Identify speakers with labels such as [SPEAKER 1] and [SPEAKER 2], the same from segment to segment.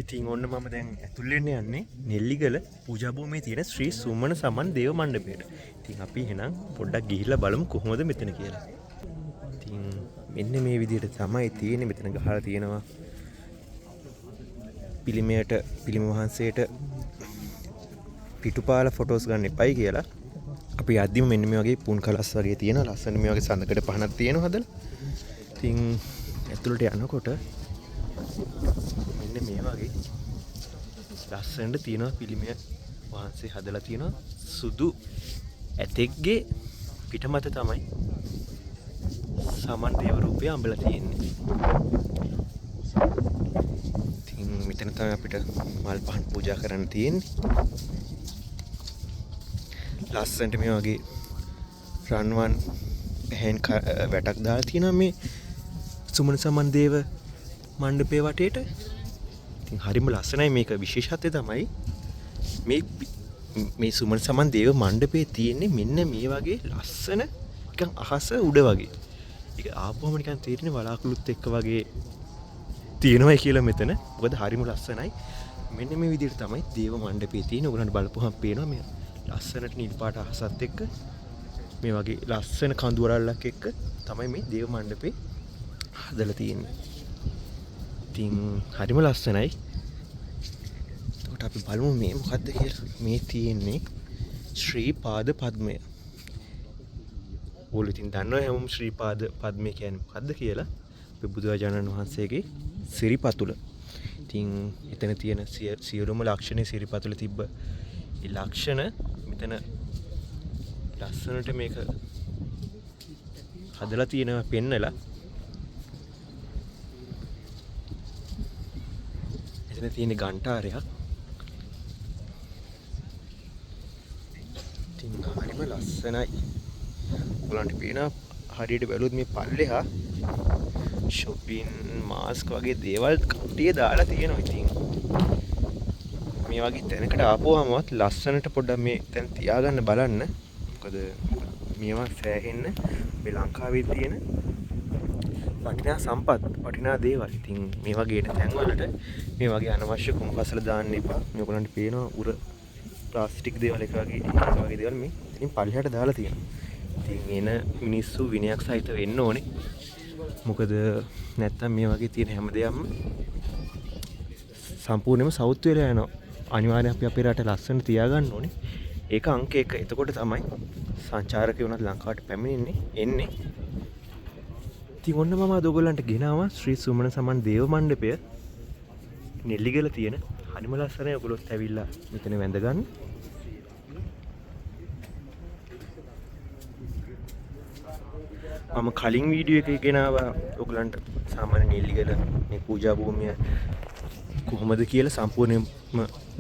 [SPEAKER 1] ඉතින් ඔන්න මම දැන් ඇතුල් වෙන්න යන්නේ නෙල්ලිගල පූජා භූමියේ තියෙන ශ්‍රී සුමන සමන් දේව මණ්ඩපයට. ඉතින් අපි එහෙනම් පොඩ්ඩක් ගිහිල්ලා බලමු කොහොමද මෙතන කියලා. ඉතින් මෙන්න මේ විදිහට තමයි තියෙන්නේ. මෙතන ගහලා තියෙනවා පිළිම වහන්සේට පිටුපාල ෆොටෝස් ගන්න එපයි කියලා. අපි යද්දිම මෙන්න මේ වගේ පුන් කලස් වගේ තියෙන ලස්සන මේ වගේ සඳකඩ පහනක් තියෙනවා හදලා. ඉතින් ඇතුළට යනකොට මෙන්න මේ වගේ ලස්සනට තියෙනවා පිළිමය වහන්සේ හදලා තියෙනවා සුදු ඇතෙක්ගේ පිටමත තමයි සමන් දේව රූපය අඹලා තියෙන්නේ. ඉතින් මෙතන තමයි අපිට මල් පහන් පූජා කරන්න තියෙන්නේ. ලස්සනට මේ වගේ රන්වන් පැහැන් වැටක් දාලා තියෙනවා මේ සුමන සමන් දේව මණ්ඩපේ වටේට. ඉතින් හරිම ලස්සනයි. මේක විශේෂත්වය තමයි මේ සුමන සමන් දේව මණ්ඩපේ තියෙන්නේ මෙන්න මේ වගේ ලස්සන නිකන් අහස උඩ වගේ. ඒක ආපුවම නිකන් තේරෙන්නේ වලාකුළුත් එක්ක වගේ තියෙනවා කියලා මෙතන. මොකද හරිම ලස්සනයි. මෙන්න මේ විදිහට තමයි දේව මණ්ඩපේ තියෙන්නේ. ඔයගොල්ලන්ට බලපුවහම පේනවා මේ ලස්සනට නිල් පාට අහසත් එක්ක මේ වගේ ලස්සන කඳු වරල්ලක් එක්ක තමයි මේ දේව මණ්ඩපේ හදලා තියෙන්නේ. ඉතින් හරිම ලස්සනයි. එතකොට අපි බලමු මේ මොකද්ද කියලා. මේ තියෙන්නේ ශ්‍රී පාද පද්මය. ඕල ඉතින් දන්නවා හැමෝම ශ්‍රී පාද පද්මය කියන්නේ මොකද්ද කියලා. අපේ බුදුරජාණන් වහන්සේගේ සිරිපතුල. ඉතින් එතන තියෙන සියලුම ලක්ෂණ සිරිපතුල තිබ්බ ඒ ලක්ෂණ මෙතන ලස්සනට මේක හදලා තියෙනවා පෙන්නලා. එතන තියෙන ගන්ටාරයක්. ඉතින් හරිම ලස්සනයි. ඔයගලන්ට පේනවා හරියට බැලුවොත් මේ පල්ලෙහා shopping mask වගේ දේවල් කට්ටිය දාලා තියෙනවා. ඉතින් මේ වගේ තැනකට ආපුවාමවත් ලස්සනට පොඩ්ඩක් මේ තැන තියාගන්න බලන්න. මොකද මේවා සෑහෙන්න මේ ලංකාවේ තියෙන වටිනා සම්පත් වටිනා දේවල්. ඉතින් මේ වගේ තැන්වලට මේ වගේ අනවශ්‍ය කුණුකසල දාන්න එපා. මේගොල්ලන්ට පේනවා උර ප්ලාස්ටික් දේවල් එක වගේ දේවල් මේ ඉතින් පල්ලෙහාට දාලා තියෙනවා. ඉතින් එන මිනිස්සු විනයක් සහිත වෙන්න ඕනේ. මොකද නැත්තම් මේ වගේ තියෙන හැම දෙයක්ම සම්පූර්ණයෙන්ම සවුත් වෙලා යනවා. අනිවාර්යෙන් අපි අපේ රට ලස්සන තියාගන්න ඕනේ. ඒක අංක 1. එතකොට තමයි සංචාරකයෝ උනත් ලංකාවට පැමිණෙන්නේ එන්නේ. ඉතින් ඔන්න මම අද ඔයගොල්ලන්ට ගෙනාවා ශ්‍රී සුමන සමන් දේව මණ්ඩපය නෙල්ලිගල තියෙන. හරිම ලස්සනයි. ඔයගොල්ලොත් ඇවිල්ලා මෙතන වැඳ ගන්න. මම කලින් වීඩියෝ එකේ ගෙනාවා ඔයගොල්ලන්ට සාමාන්‍ය නෙල්ලිගල මේ පූජා භූමිය කොහොමද කියලා සම්පූර්ණයෙන්ම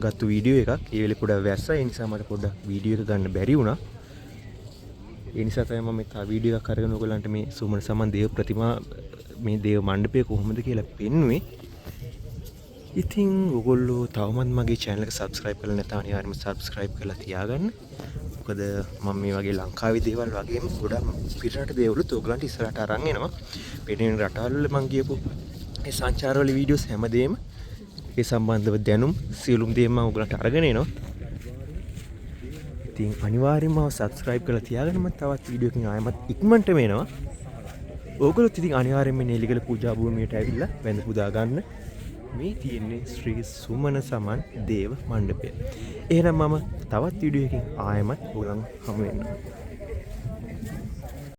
[SPEAKER 1] ගත්තු වීඩියෝ එකක්. ඒ වෙලේ පොඩ්ඩක් වැස්සා. ඒ නිසා මට පොඩ්ඩක් වීඩියෝ එක ගන්න බැරි වුණා. ඒ නිසා තමයි මම තව වීඩියෝ එකක් අරගෙන ඔයගොල්ලන්ට මේ සුමන සමන් දේව ප්‍රතිමා මේ දේව මණ්ඩපය කොහොමද කියලා පෙන්නුවේ. ඉතින් ඔයගොල්ලෝ තවමත් මගේ channel එක subscribe කරලා නැත්නම් අනිවාර්යයෙන්ම subscribe කරලා තියාගන්න. මොකද මම මේ වගේ ලංකාවේ දේවල් වගේම ගොඩක් පිටරට දේවලුත් ඔයගලන්ට ඉස්සරහට අරන් එනවා. පිටින් රටවල මම ගියපු ඒ සංචාරවල වීඩියෝස් හැමදේම ඒ සම්බන්ධව දැනුම් සියලුම දේ මම ඔයගලන්ට අරගෙන එනවා. ඉතින් අනිවාර්යයෙන්ම subscribe කරලා තියාගන්න. මම තවත් වීඩියෝ එකකින් ආයෙමත් ඉක්මනටම එනවා. ඕගොල්ලොත් ඉතින් අනිවාර්යයෙන්ම නෙල්ලිගල පූජා භූමියට ඇවිල්ලා වැඳ පුදා ගන්න. මේ තියෙන්නේ ශ්‍රී සුමන සමන් දේව මණ්ඩපය. එහෙනම් මම තවත් වීඩියෝ එකකින් ආයෙමත් ඔයගලන් හමු වෙනවා.